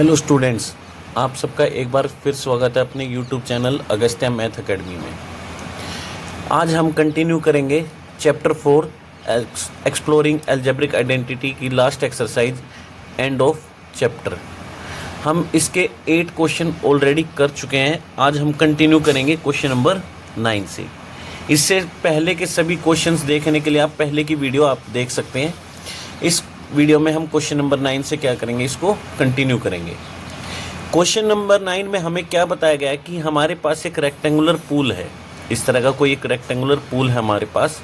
Hello students, आप सबका एक बार फिर स्वागत है अपने YouTube channel Agastya math academy में। आज हम कंटिन्यू करेंगे चैप्टर 4 एक्सप्लोरिंग अलजेब्रिक आइडेंटिटी की last exercise end of chapter. हम इसके 8 क्वेश्चन ऑलरेडी कर चुके हैं। आज हम कंटिन्यू करेंगे क्वेश्चन नंबर 9 से। इससे पहले के सभी क्वेश्चंस देखने के लिए आप पहले की वीडियो आप देख सकते हैं। इस वीडियो में हम क्वेश्चन नंबर 9 से क्या करेंगे, इसको कंटिन्यू करेंगे। क्वेश्चन नंबर 9 में हमें क्या बताया गया है कि हमारे पास एक रेक्टेंगुलर पूल है। इस तरह का कोई एक रेक्टेंगुलर पूल है हमारे पास।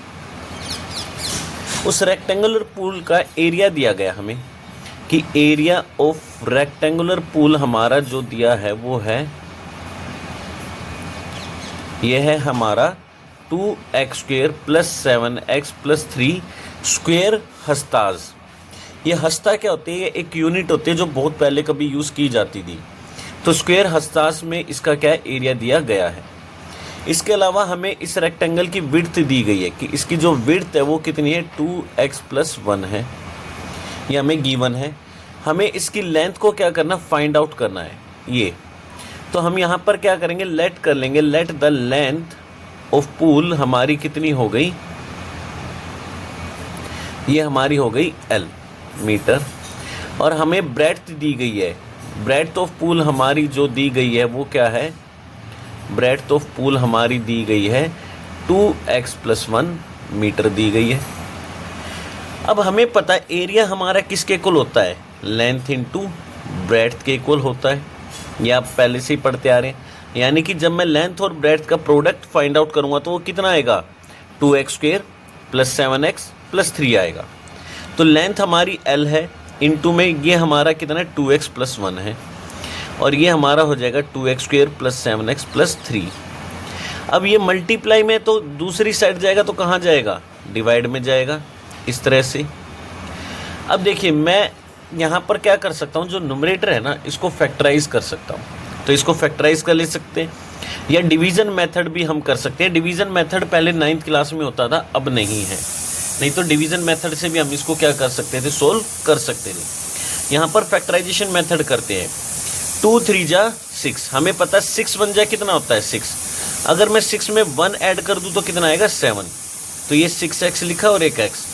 उस रेक्टेंगुलर पूल का एरिया दिया गया हमें कि एरिया ऑफ रेक्टेंगुलर पूल हमारा जो दिया है वो है, यह है हमारा 2x² + 7x + 3 स्क्वेयर हस्ताज। ये हस्ता क्या होती है? ये एक यूनिट होती है जो बहुत पहले कभी यूज़ की जाती थी। तो स्क्वायर हस्ताज में इसका क्या एरिया दिया गया है। इसके अलावा हमें इस रेक्टेंगल की विड्थ दी गई है कि इसकी जो विड्थ है वो कितनी है, 2x + 1 है। ये हमें गिवन है। हमें इसकी लेंथ को क्या करना, फाइंड आउट करना है ये। तो हम यहाँ पर क्या करेंगे, लेट कर लेंगे। Let the length of pool हमारी कितनी हो गई, ये हमारी हो गई L मीटर। और हमें ब्रेड्थ दी गई है। ब्रेड्थ ऑफ पूल हमारी जो दी गई है वो क्या है, ब्रेड्थ ऑफ पूल हमारी दी गई है 2x + 1 मीटर दी गई है। अब हमें पता है एरिया हमारा किसके इक्वल होता है, लेंथ इंटू ब्रेड्थ के इक्वल होता है। ये आप पहले से ही पढ़ते आ रहे हैं। यानी कि जब मैं लेंथ और ब्रेड्थ का प्रोडक्ट फाइंड आउट करूँगा तो वो कितना आएगा, 2x² + 7x + 3 आएगा। तो लेंथ हमारी L है, इनटू में ये हमारा कितना है, 2x + 1 है। और ये हमारा हो जाएगा 2x² + 7x + 3। अब ये मल्टीप्लाई में तो दूसरी साइड जाएगा तो कहाँ जाएगा, डिवाइड में जाएगा, इस तरह से। अब देखिए मैं यहाँ पर क्या कर सकता हूँ, जो न्यूमरेटर है ना इसको फैक्टराइज कर सकता हूँ। तो इसको फैक्टराइज कर ले सकते हैं, या डिवीज़न मेथड भी हम कर सकते हैं। डिवीज़न मेथड पहले 9th क्लास में होता था, अब नहीं है। नहीं तो डिवीज़न मेथड से भी हम इसको क्या कर सकते थे, सोल्व कर सकते थे। यहाँ पर फैक्टराइजेशन मेथड करते हैं। 2 3 जा 6, हमें पता है 6 1 जा कितना होता है 6। अगर मैं 6 में 1 ऐड कर दूँ तो कितना आएगा, 7। तो ये 6x लिखा और एक x,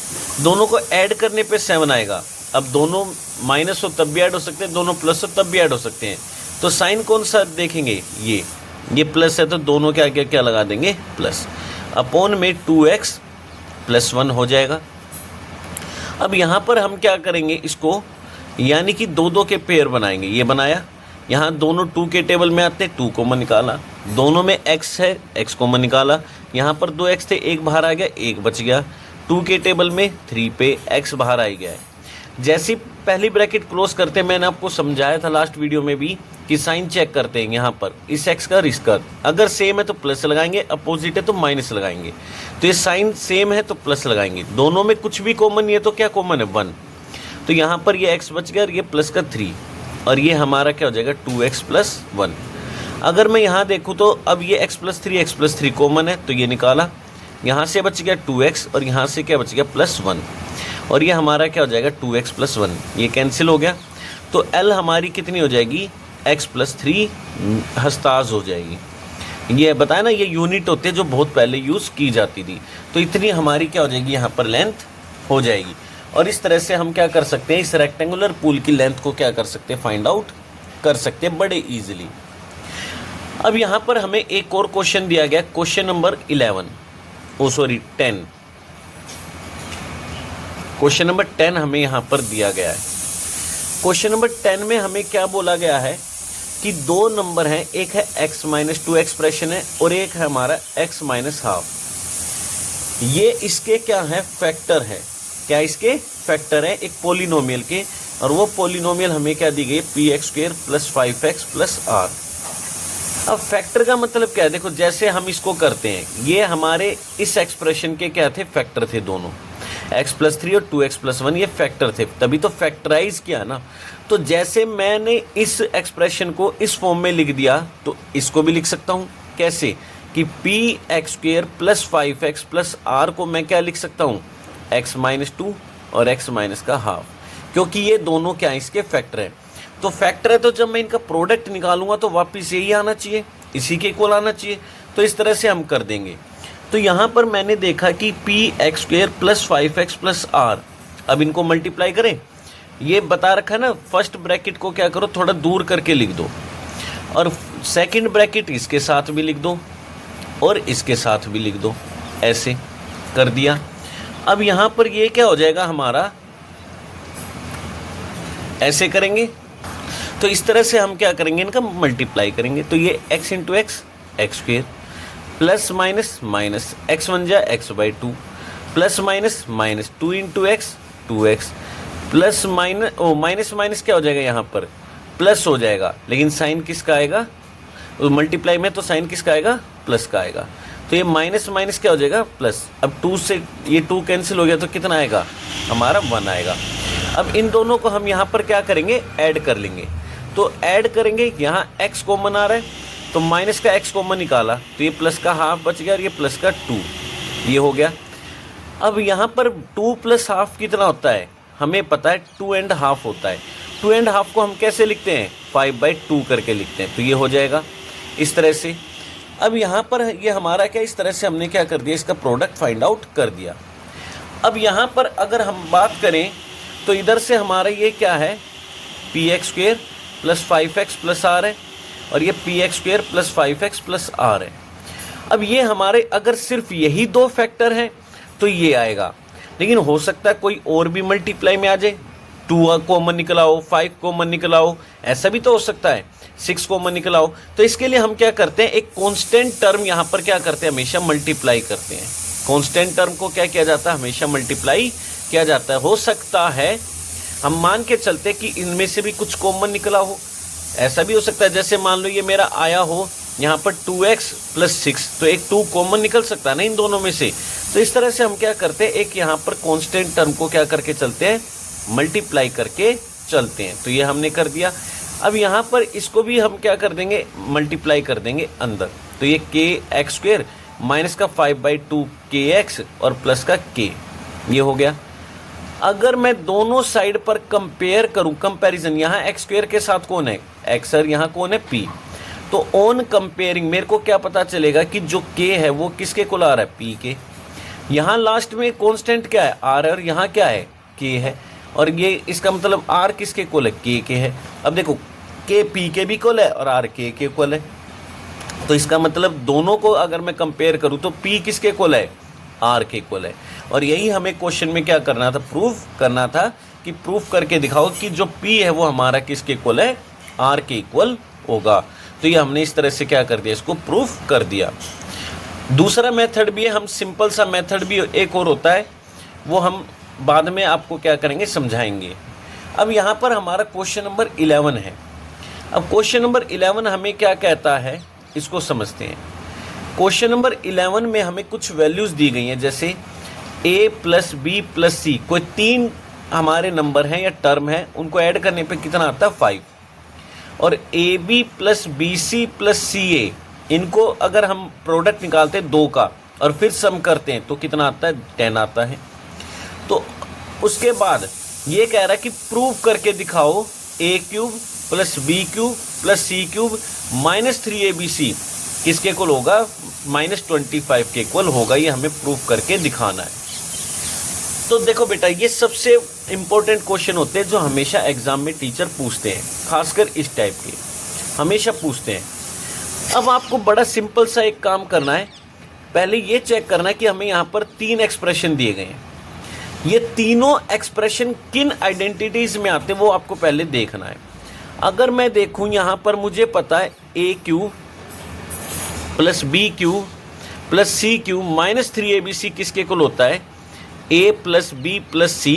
दोनों को ऐड करने पे 7 आएगा। अब दोनों माइनस हो तब भी ऐड हो सकते हैं, दोनों प्लस हो तब भी ऐड हो सकते हैं। तो साइन कौन सा देखेंगे, ये प्लस है तो दोनों के आगे क्या लगा देंगे, प्लस। अपॉन में 2x + 1 हो जाएगा। अब यहाँ पर हम क्या करेंगे इसको, यानी कि 2 के पेयर बनाएंगे। ये बनाया, यहाँ दोनों 2 के टेबल में आते, 2 कॉमन निकाला। दोनों में x है, x कॉमन निकाला। यहाँ पर 2x थे, 1 बाहर आ गया, 1 बच गया। 2 के टेबल में 3 पे x बाहर आ गया है। जैसी पहली ब्रैकेट क्लोज करते हैं, मैंने आपको समझाया था लास्ट वीडियो में भी कि साइन चेक करते हैं यहाँ पर इस x का और इसका। अगर सेम है तो प्लस लगाएंगे, अपोजिट है तो माइनस लगाएंगे। तो ये साइन सेम है तो प्लस लगाएंगे। दोनों में कुछ भी कॉमन नहीं है तो क्या कॉमन है, 1। तो यहाँ पर ये x बच गया और ये प्लस का 3, और ये हमारा क्या हो जाएगा, 2x + 1। अगर मैं यहाँ देखूँ तो अब ये x + 3 कॉमन है तो ये निकाला। यहाँ से बच गया 2x और यहाँ से क्या बच गया, +1। और ये हमारा क्या हो जाएगा, 2x + 1, ये कैंसिल हो गया। तो L हमारी कितनी हो जाएगी, x + 3 हस्ताज हो जाएगी। ये बताया ना, ये यूनिट होते हैं जो बहुत पहले यूज़ की जाती थी। तो इतनी हमारी क्या हो जाएगी, यहाँ पर लेंथ हो जाएगी। और इस तरह से हम क्या कर सकते हैं, इस रेक्टेंगुलर पूल की लेंथ को क्या कर सकते हैं, फाइंड आउट कर सकते हैं बड़े ईजिली। अब यहाँ पर हमें एक और क्वेश्चन दिया गया, क्वेश्चन नंबर 10। क्वेश्चन नंबर 10 हमें यहाँ पर दिया गया है। क्वेश्चन नंबर 10 में हमें क्या बोला गया है कि 2 नंबर हैं, एक है x - 2 एक्सप्रेशन है और एक है हमारा x - ½ ये इसके क्या है, फैक्टर है। क्या इसके फैक्टर है, एक पोलिनोमियल के। और वो पोलिनोमियल हमें क्या दी गई, px² + 5x + r। अब फैक्टर का मतलब क्या है, देखो जैसे हम इसको करते हैं, ये हमारे इस एक्सप्रेशन के क्या थे, फैक्टर थे दोनों, x + 3 और 2x + 1 ये फैक्टर थे, तभी तो फैक्टराइज किया ना। तो जैसे मैंने इस एक्सप्रेशन को इस फॉर्म में लिख दिया तो इसको भी लिख सकता हूँ। कैसे कि px² + 5x + r को मैं क्या लिख सकता हूँ, x - 2 और x - ½ क्योंकि ये दोनों क्या है, इसके फैक्टर हैं। तो फैक्टर है तो जब मैं इनका प्रोडक्ट निकालूंगा तो वापस यही आना चाहिए, इसी के इक्वल आना चाहिए। तो इस तरह से हम कर देंगे। तो यहाँ पर मैंने देखा कि p x square plus 5x plus r, अब इनको मल्टीप्लाई करें। ये बता रखा है ना, फर्स्ट ब्रैकेट को क्या करो, थोड़ा दूर करके लिख दो, और सेकंड ब्रैकेट इसके साथ भी लिख दो और इसके साथ भी लिख दो, ऐसे कर दिया। अब यहाँ पर ये क्या हो जाएगा हमारा, ऐसे करेंगे तो इस तरह से हम क्या करेंगे, इनका मल्टीप्लाई करेंगे। तो ये x into x, x square, plus minus minus, x one जा x/2, plus minus minus 2 into x, 2x, plus minus, o minus minus क्या हो जाएगा यहाँ पर, प्लस हो जाएगा, लेकिन साइन किसका आएगा, मल्टीप्लाई में तो साइन किसका आएगा, प्लस का आएगा। तो ये माइनस माइनस क्या हो जाएगा, प्लस। अब 2 से ये 2 कैंसिल हो गया तो कितना आएगा हमारा, 1 आएगा। अब इन दोनों को हम यहाँ पर क्या करेंगे, ऐड कर लेंगे। तो ऐड करेंगे, यहाँ x कॉमन आ रहा है तो माइनस का x कॉमन निकाला तो ये प्लस का हाफ बच गया और ये प्लस का 2, ये हो गया। अब यहाँ पर 2 प्लस हाफ कितना होता है, हमें पता है 2.5 होता है। 2.5 को हम कैसे लिखते हैं, 5/2 करके लिखते हैं। तो ये हो जाएगा इस तरह से। अब यहाँ पर ये हमारा क्या, इस तरह से हमने क्या कर दिया, इसका प्रोडक्ट फाइंड आउट कर दिया। अब यहाँ पर अगर हम बात करें तो इधर से हमारा ये क्या है, p x square plus 5x plus r है, और ये p x square plus 5x plus r है। अब ये हमारे अगर सिर्फ यही 2 फैक्टर हैं तो ये आएगा, लेकिन हो सकता है कोई और भी मल्टीप्लाई में आ जाए, 2 कॉमन निकला हो, 5 कॉमन निकला हो, ऐसा भी तो हो सकता है, 6 कॉमन निकला हो। तो इसके लिए हम क्या करते हैं, एक कांस्टेंट टर्म यहाँ पर क्या करते हैं, हमेशा मल्टीप्लाई करते हैं। कांस्टेंट टर्म को क्या किया जाता है, हमेशा मल्टीप्लाई किया जाता है। हो सकता है हम मान के चलते कि इनमें से भी कुछ कॉमन निकला हो, ऐसा भी हो सकता है। जैसे मान लो ये मेरा आया हो यहाँ पर 2x प्लस 6, तो एक 2 कॉमन निकल सकता है ना इन दोनों में से। तो इस तरह से हम क्या करते हैं, एक यहाँ पर कांस्टेंट टर्म को क्या करके चलते हैं, मल्टीप्लाई करके चलते हैं। तो ये हमने कर दिया। अब यहाँ पर इसको भी हम क्या कर देंगे, मल्टीप्लाई कर देंगे अंदर। तो ये k एक्स स्क्वेयर माइनस का 5/2 kx और प्लस का k, ये हो गया। अगर मैं दोनों साइड पर कंपेयर करूं, कंपैरिजन, यहाँ एक्स स्क्वेयर के साथ कौन है, एक्स, और यहाँ कौन है p, तो ऑन कंपेयरिंग मेरे को क्या पता चलेगा कि जो k है वो किसके कुल आ रहा है, p के। यहाँ लास्ट में कांस्टेंट क्या है, r है, और यहाँ क्या है, k है, और ये इसका मतलब r किसके कुल है, k के है। अब देखो k p के भी कुल है और r k के कुल है, तो इसका मतलब दोनों को अगर मैं कंपेयर करूँ तो p किसके कुल है, r के कुल है। और यही हमें क्वेश्चन में क्या करना था, प्रूफ करना था कि प्रूफ करके दिखाओ कि जो p है वो हमारा किसके इक्वल है, r के इक्वल होगा। तो ये हमने इस तरह से क्या कर दिया, इसको प्रूफ कर दिया। दूसरा मेथड भी है, हम सिंपल सा मेथड भी एक और होता है, वो हम बाद में आपको क्या करेंगे, समझाएंगे। अब यहाँ पर हमारा क्वेश्चन नंबर 11 है। अब क्वेश्चन नंबर 11 हमें क्या कहता है, इसको समझते हैं। क्वेश्चन नंबर 11 में हमें कुछ वैल्यूज़ दी गई हैं, जैसे a प्लस बी प्लस सी, कोई 3 हमारे नंबर हैं या टर्म है, उनको ऐड करने पे कितना आता है, 5। और A B plus B C plus C A, इनको अगर हम प्रोडक्ट निकालते हैं 2 का और फिर सम करते हैं तो कितना आता है, 10 आता है। तो उसके बाद ये कह रहा है कि प्रूव करके दिखाओ a cube plus B cube plus C cube minus 3abc किसके इक्वल होगा, -25 के इक्वल होगा। ये हमें प्रूफ करके दिखाना है। तो देखो बेटा, ये सबसे इम्पोर्टेंट क्वेश्चन होते हैं जो हमेशा एग्जाम में टीचर पूछते हैं, खासकर इस टाइप के हमेशा पूछते हैं। अब आपको बड़ा सिंपल सा एक काम करना है, पहले ये चेक करना है कि हमें यहाँ पर 3 एक्सप्रेशन दिए गए हैं, ये तीनों एक्सप्रेशन किन आइडेंटिटीज़ में आते हैं वो आपको पहले देखना है। अगर मैं देखूँ यहाँ पर मुझे पता है a cube plus B cube plus C cube minus 3abc किसके इक्वल होता है, a plus B plus C,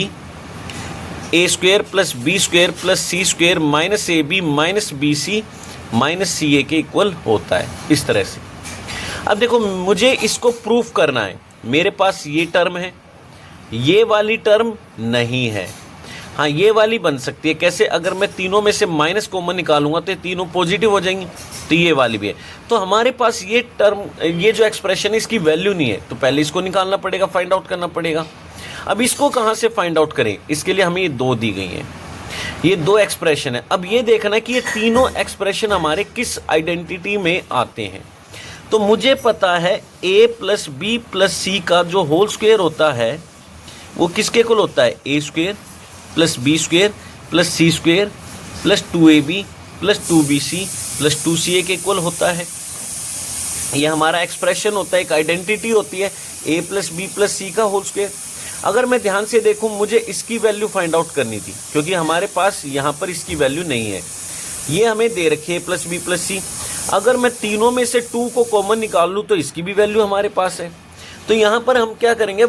A square plus B square plus C square minus A B minus B C minus C A के equal होता है, इस तरह से। अब देखो मुझे इसको प्रूफ करना है, मेरे पास ये टर्म है, ये वाली टर्म नहीं है। हाँ, ये वाली बन सकती है, कैसे, अगर मैं तीनों में से माइनस कॉमन निकालूंगा तो तीनों पॉजिटिव हो जाएंगी, तो ये वाली भी है। तो हमारे पास ये टर्म, ये जो एक्सप्रेशन है इसकी वैल्यू नहीं है, तो पहले इसको निकालना पड़ेगा, फाइंड आउट करना पड़ेगा। अब इसको कहाँ से फाइंड आउट करें, इसके लिए हमें ये 2 दी गई हैं, ये 2 एक्सप्रेशन है। अब ये देखना कि ये तीनों एक्सप्रेशन हमारे किस आइडेंटिटी में आते हैं। तो मुझे पता है a plus B plus C का जो होल स्क्वायर होता है वो किसके इक्वल होता है, a square plus B square plus C square plus 2ab plus 2bc plus 2ca के इक्वल होता है। ये हमारा एक्सप्रेशन होता है, एक आइडेंटिटी होती है a plus B plus C का होल स्क्वायर। अगर मैं ध्यान से देखूं, मुझे इसकी वैल्यू फाइंड आउट करनी थी क्योंकि हमारे पास यहाँ पर इसकी वैल्यू नहीं है, ये हमें दे रखी है प्लस बी प्लस सी। अगर मैं तीनों में से 2 को कॉमन निकाल लूँ तो इसकी भी वैल्यू हमारे पास है। तो यहाँ पर हम क्या करेंगे,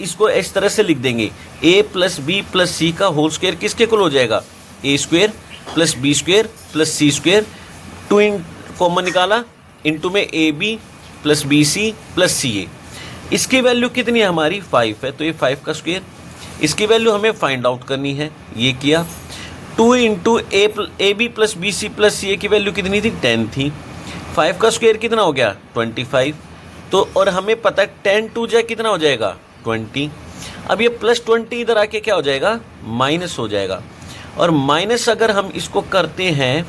इसको इस तरह से लिख देंगे, a plus B plus C का होल स्क्वायर किसके इक्वल हो जाएगा, a square plus B square plus C square, 2 common निकाला, इंटू में ab plus B C plus C A. इसकी वैल्यू कितनी है हमारी, 5 है, तो ये 5 का स्क्वायर। इसकी वैल्यू हमें फाइंड आउट करनी है, ये किया। 2 into A B plus B C plus C A की वैल्यू कितनी थी, 10 थी। 5 का स्क्वायर कितना हो गया, 25। तो और हमें पता है 10 2 जा कितना हो जाएगा, 20। अब ये प्लस 20 इधर आके क्या हो जाएगा, माइनस हो जाएगा। और माइनस अगर हम इसको करते हैं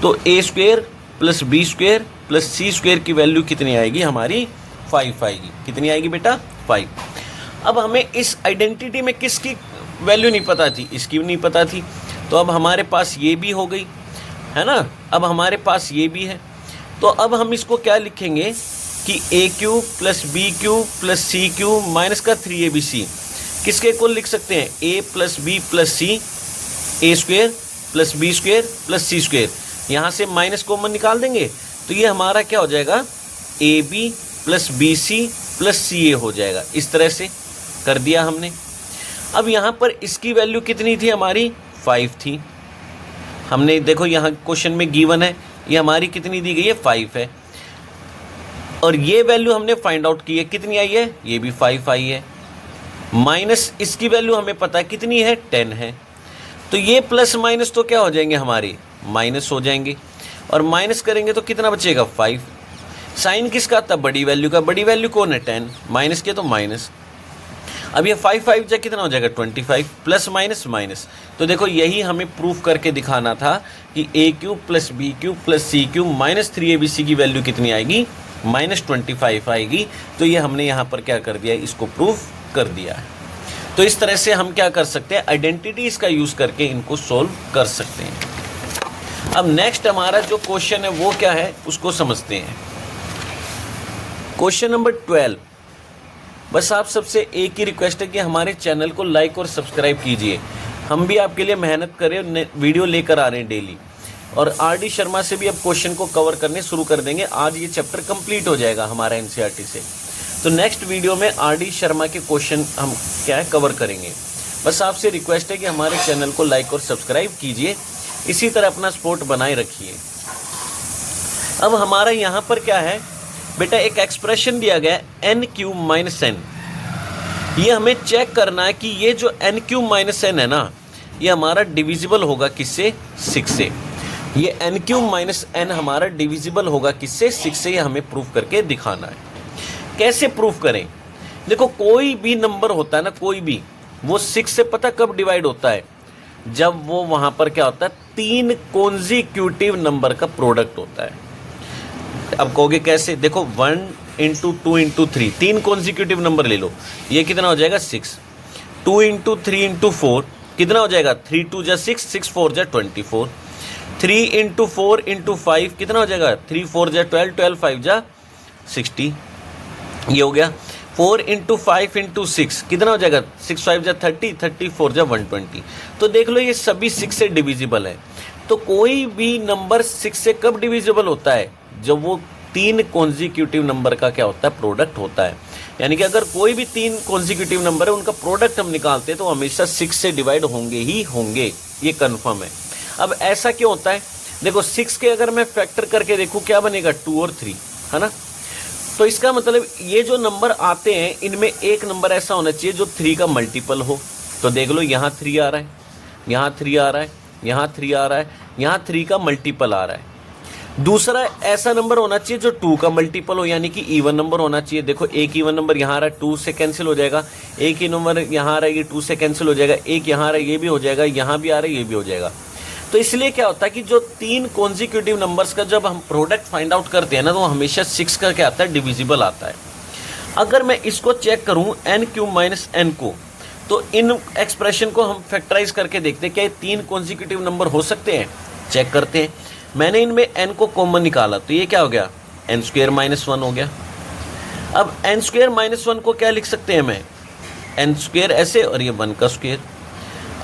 तो A square plus B square plus C square की वैल्यू कितनी आएगी हमारी, 5 आएगी। कितनी आएगी बेटा, 5। अब हमें इस आइडेंटिटी में किसकी वैल्यू नहीं पता थी, इसकी भी नहीं पता थी। तो अब हमारे पास ये भी हो गई है ना, अब हमारे पास ये भी है। तो अब हम इसको क्या लिखेंगे कि A cube plus B cube plus C cube minus का 3abc किसके इक्वल लिख सकते हैं, a plus B plus C, A square plus B square plus C square. यहाँ से माइनस कॉमन निकाल देंगे तो ये हमारा क्या हो जाएगा, A B plus B C plus C A हो जाएगा। इस तरह से कर दिया हमने। अब यहाँ पर इसकी वैल्यू कितनी थी हमारी, 5 थी। हमने देखो यहाँ क्वेश्चन में गिवन है, ये हमारी कितनी दी गई है, 5 है। और ये वैल्यू हमने फाइंड आउट की है, कितनी आई है, ये भी 5 आई है। माइनस इसकी वैल्यू हमें पता है कितनी है, 10 है। तो ये प्लस माइनस तो क्या हो जाएंगे हमारे, माइनस हो जाएंगे। और माइनस करेंगे तो कितना बचेगा, 5। साइन किसका था, बड़ी वैल्यू का। बड़ी वैल्यू कौन है, 10। माइनस के तो माइनस। अब ये 5 5 जा कितना हो जाएगा, 25। Plus minus minus. तो देखो यही हमें प्रूफ करके दिखाना था कि A cube plus B cube plus C cube minus 3abc की वैल्यू कितनी आएगी, -25 आएगी। तो ये हमने यहाँ पर क्या कर दिया, इसको प्रूफ कर दिया है। तो इस तरह से हम क्या कर सकते हैं, आइडेंटिटीज़ का यूज़ करके इनको सोल्व कर सकते हैं। अब नेक्स्ट हमारा जो क्वेश्चन है वो क्या है, उसको समझते हैं। Question number 12। बस आप सबसे एक ही रिक्वेस्ट है कि हमारे चैनल को लाइक और सब्सक्राइब कीजिए। हम भी आपके लिए मेहनत करें, वीडियो लेकर आ रहे हैं डेली। और आर.डी. शर्मा से भी अब क्वेश्चन को कवर करने शुरू कर देंगे। आज ये चैप्टर कंप्लीट हो जाएगा हमारा एनसीईआरटी से। तो नेक्स्ट वीडियो में आर.डी. शर्मा के क्वेश्चन हम क्या है कवर करेंगे। बस आपसे रिक्वेस्ट है कि हमारे चैनल को लाइक और सब्सक्राइब कीजिए, इसी तरह अपना सपोर्ट बनाए रखिए। अब हमारा यहाँ पर क्या है बेटा, एक एक्सप्रेशन दिया गया है n³ - n। ये हमें चेक करना है कि ये जो n³ - n है ना, ये हमारा डिविजिबल होगा किससे, 6 से। ये n³ - n हमारा डिविजिबल होगा किससे, 6 से। ये हमें प्रूफ करके दिखाना है। कैसे प्रूफ करें, देखो कोई भी नंबर होता है ना, कोई भी, वो 6 से पता कब डिवाइड होता है, जब वो वहाँ पर क्या होता है, 3 कॉन्जिक्यूटिव नंबर का प्रोडक्ट होता है। अब कहोगे कैसे, देखो 1 × 2 × 3, 3 कॉन्जिक्यूटिव नंबर ले लो, ये कितना हो जाएगा, 6। 2 × 3 × 4 कितना हो जाएगा, 3 2 जा 6, 6 4 जा 24। 3 × 4 × 5 कितना हो जाएगा, 3 4 जा 12, 12 5 जा 60, ये हो गया। 4 × 5 × 6 कितना हो जाएगा, 6 5 जा 30, 30 4 जा 120। तो देख लो ये सभी 6 से डिविजिबल है। तो कोई भी नंबर 6 से कब डिविजिबल होता है, जब वो 3 कॉन्जिक्यूटिव नंबर का क्या होता है, प्रोडक्ट होता है। यानी कि अगर कोई भी 3 कॉन्जिक्यूटिव नंबर है, उनका प्रोडक्ट हम निकालते हैं तो हमेशा 6 से डिवाइड होंगे ही होंगे, ये कन्फर्म है। अब ऐसा क्यों होता है, देखो 6 के अगर मैं फैक्टर करके देखूँ क्या बनेगा, 2 और 3, है ना। तो इसका मतलब ये जो नंबर आते हैं, इनमें एक नंबर ऐसा होना चाहिए जो 3 का मल्टीपल हो। तो देख लो यहाँ 3 आ रहा है, यहाँ 3 आ रहा है, यहाँ 3 आ रहा है, यहाँ 3 का मल्टीपल आ रहा है। दूसरा ऐसा नंबर होना चाहिए जो 2 का मल्टीपल हो, यानी कि इवन नंबर होना चाहिए। देखो एक इवन नंबर यहाँ आ रहा है, 2 से कैंसिल हो जाएगा। एक ही नंबर यहाँ आ रहा है, ये 2 से कैंसिल हो जाएगा। एक यहाँ आ रहा है, ये भी हो जाएगा। यहाँ भी आ रहा है, ये भी हो जाएगा। तो इसलिए क्या होता है कि जो 3 कॉन्जिक्यूटिव नंबर्स का जब हम प्रोडक्ट फाइंड आउट करते हैं ना, तो हमेशा 6 का क्या आता है, डिविजिबल आता है। अगर मैं इसको चेक करूँ n³ माइनस n को, तो इन एक्सप्रेशन को हम फैक्टराइज करके देखते हैं क्या ये 3 कॉन्जिक्यूटिव नंबर हो सकते हैं। चेक करते हैं। मैंने इनमें n को कॉमन निकाला, तो ये क्या हो गया, n² माइनस 1 हो गया। अब n² माइनस 1 को क्या लिख सकते हैं मैं, n² ऐसे, और ये 1 का स्क्वायर।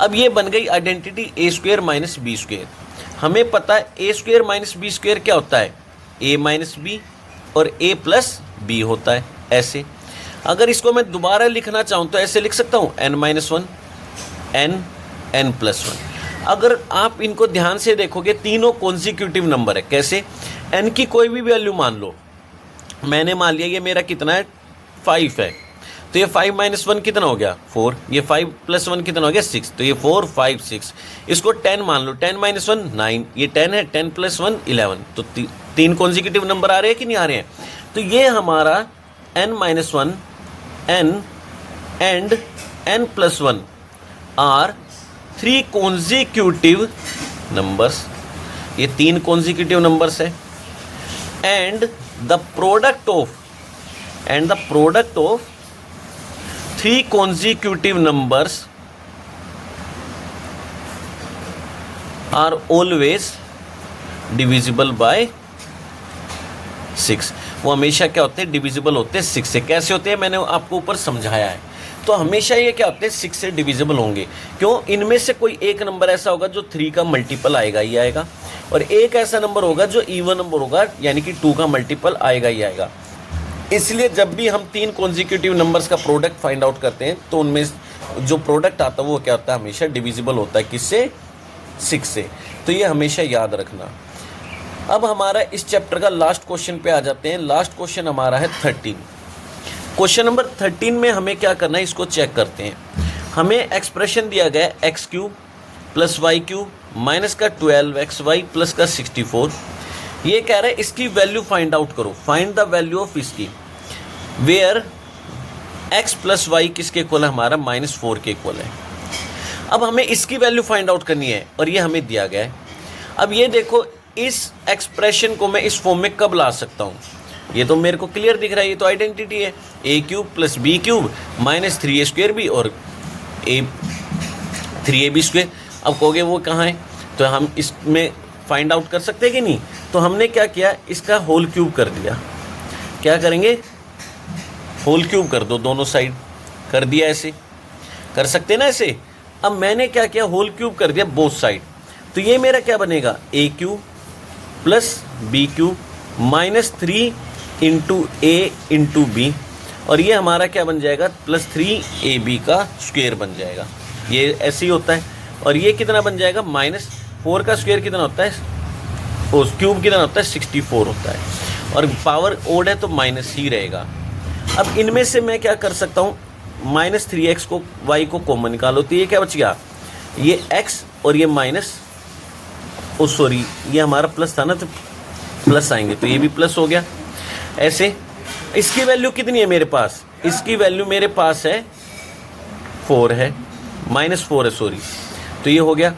अब ये बन गई आइडेंटिटी a² माइनस b²। हमें पता है a² माइनस b² क्या होता है, a माइनस b, और a प्लस b होता है ऐसे। अगर इसको मैं दोबारा लिखना चाहूँ तो ऐसे लिख सकता हूँ n माइनस 1 n प्लस 1। अगर आप इनको ध्यान से देखोगे, तीनों कॉन्जिक्यूटिव नंबर है। कैसे, n की कोई भी वैल्यू मान लो। मैंने मान लिया ये मेरा कितना है, 5 है, तो ये 5 माइनस 1 कितना हो गया, 4। ये 5 प्लस 1 कितना हो गया, 6। तो ये 4 5 6। इसको 10 मान लो, 10 माइनस 1 9, ये 10 है, 10 प्लस 1 11। तो 3 कॉन्जिक्यूटिव नंबर आ रहे हैं कि नहीं आ रहे हैं। तो ये हमारा n minus 1 n and n plus 1 are 3 consecutive numbers. ये 3 कॉन्जिक्यूटिव नंबर्स है। And the product of 3 consecutive numbers are always divisible by 6। वो हमेशा क्या होते हैं, डिविजिबल होते हैं 6 से। कैसे होते हैं, मैंने आपको ऊपर समझाया है। तो हमेशा ये क्या होते हैं, 6 से डिविजिबल होंगे। क्यों, इनमें से कोई एक नंबर ऐसा होगा जो 3 का मल्टीपल आएगा ही आएगा, और एक ऐसा नंबर होगा जो इवन नंबर होगा, यानी कि 2 का मल्टीपल आएगा ही आएगा। इसलिए जब भी हम 3 कॉन्जिक्यूटिव नंबर्स का प्रोडक्ट फाइंड आउट करते हैं, तो उनमें जो प्रोडक्ट आता है वो क्या होता है, हमेशा डिविजिबल होता है। किससे, 6 से। तो ये हमेशा याद रखना। अब हमारा इस चैप्टर का लास्ट क्वेश्चन पे आ जाते हैं। लास्ट क्वेश्चन हमारा है 13। क्वेश्चन नंबर 13 में हमें क्या करना है, इसको चेक करते हैं। हमें एक्सप्रेशन दिया गया है x³ प्लस y³ माइनस का 12xy प्लस का 64। ये कह रहा है इसकी वैल्यू फाइंड आउट करो, फाइंड द वैल्यू ऑफ इसकी, वेयर x प्लस वाई किसके इक्वल है, हमारा -4 के इक्वल है। अब हमें इसकी वैल्यू फाइंड आउट करनी है, और ये हमें दिया गया है। अब ये देखो, इस एक्सप्रेशन को मैं इस फॉर्म में कब ला सकता हूँ, ये तो मेरे को क्लियर दिख रहा है। ये तो आइडेंटिटी है, a³ plus b³ minus 3a² और 3ab²। अब कहोगे वो कहाँ है, तो हम इसमें फाइंड आउट कर सकते हैं कि नहीं। तो हमने क्या किया, इसका होल क्यूब कर दिया। क्या करेंगे, होल क्यूब कर दो दोनों साइड, कर दिया। ऐसे कर सकते हैं ना ऐसे। अब मैंने क्या किया, होल क्यूब कर दिया बोथ साइड। तो ये मेरा क्या बनेगा, a³ plus b³ minus 3 into a into b, और ये हमारा क्या बन जाएगा, प्लस 3ab का स्क्वायर बन जाएगा। ये ऐसे ही होता है। और ये कितना बन जाएगा, -4 का स्क्वायर कितना होता है, उस क्यूब कितना होता है, 64 होता है। और पावर ओड है तो माइनस ही रहेगा। अब इनमें से मैं क्या कर सकता हूँ, -3x को y को कॉमन निकालो, तो ये क्या बच गया, ये x और ये माइनस, ओ सॉरी ये हमारा प्लस था ना, तो प्लस आएंगे, तो ये भी प्लस हो गया। ऐसे इसकी वैल्यू कितनी है मेरे पास, इसकी वैल्यू मेरे पास है 4 है, -4 है सॉरी, तो ये हो गया।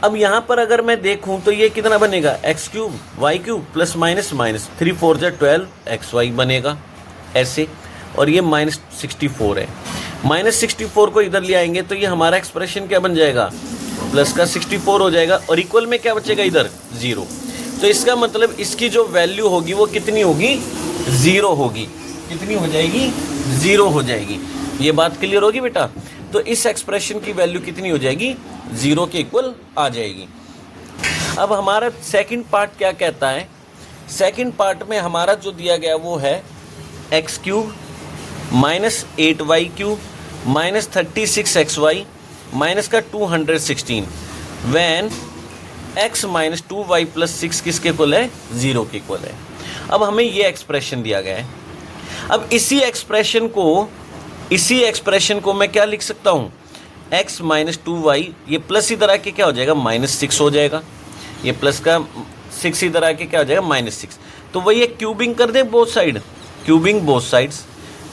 अब यहाँ पर अगर मैं देखूँ तो ये कितना बनेगा, x³ y³ plus minus minus 3 4 12 xy बनेगा ऐसे। और ये -64 है, -64 को इधर ले आएंगे तो ये हमारा एक्सप्रेशन क्या बन जाएगा, प्लस का 64 हो जाएगा, और इक्वल में क्या बचेगा इधर 0। तो इसका मतलब इसकी जो वैल्यू होगी वो कितनी होगी, 0 होगी। कितनी हो जाएगी, 0 हो जाएगी। ये बात क्लियर होगी बेटा। तो इस एक्सप्रेशन की वैल्यू कितनी हो जाएगी, 0 के इक्वल आ जाएगी। अब हमारा सेकंड पार्ट क्या कहता है, सेकंड पार्ट में हमारा जो दिया गया वो है x³ minus 8y³ minus 36xy minus का 216 van x minus 2y plus 6 किसके इक्वल है, 0 के इक्वल है। अब हमें ये एक्सप्रेशन दिया गया है। अब इसी एक्सप्रेशन को मैं क्या लिख सकता हूँ, x माइनस 2y, ये प्लस इधर आके क्या हो जाएगा, -6 हो जाएगा। ये प्लस का 6 इधर आके क्या हो जाएगा -6। तो वही एक क्यूबिंग कर they both side, cubing both sides.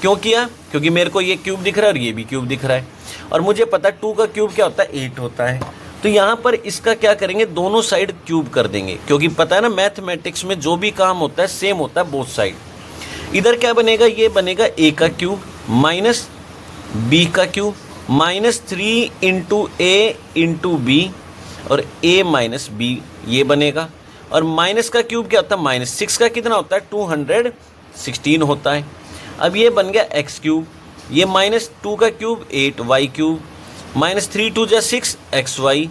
क्यों किया? क्योंकि मेरे को ये क्यूब दिख रहा है और ये भी क्यूब दिख रहा है, और मुझे पता है 2 का क्यूब क्या होता है, 8 होता है। तो यहाँ पर इसका क्या करेंगे, दोनों साइड क्यूब कर देंगे, क्योंकि पता है ना मैथमेटिक्स में जो भी काम होता है सेम होता है बोथ साइड। इधर क्या बनेगा, ये बनेगा a का क्यूब माइनस b का क्यूब माइनस 3 इंटू ए इंटू बी, और a माइनस बी ये बनेगा। और माइनस का क्यूब क्या होता है, -6 का कितना होता है, 216 होता है। अब ये बन गया x क्यूब, ये -2 का क्यूब 8y क्यूब माइनस 3 2 जा 6 xy,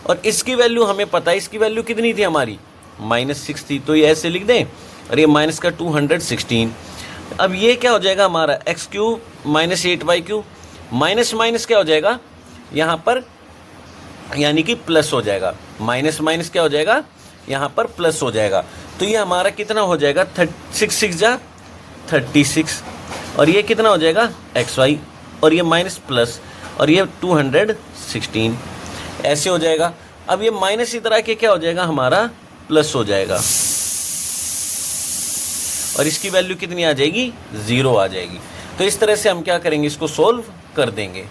और इसकी वैल्यू हमें पता है, इसकी वैल्यू कितनी थी हमारी, -6 थी, तो ये ऐसे लिख दें, और ये माइनस का 216। अब ये क्या हो जाएगा हमारा x cube minus 8y cube, minus minus क्या हो जाएगा यहाँ पर, यानी कि प्लस हो जाएगा, माइनस माइनस क्या हो जाएगा यहाँ पर प्लस हो जाएगा। तो ये हमारा कितना हो जाएगा, 6 6 जा 36, और ये कितना हो जाएगा xy, और ये माइनस प्लस, और ये 216 ऐसे हो जाएगा। अब ये माइनस इधर आके क्या हो जाएगा हमारा प्लस हो जाएगा, और इसकी वैल्यू कितनी आ जाएगी, 0 आ जाएगी। तो इस तरह से हम क्या करेंगे, इसको सोल्व कर देंगे।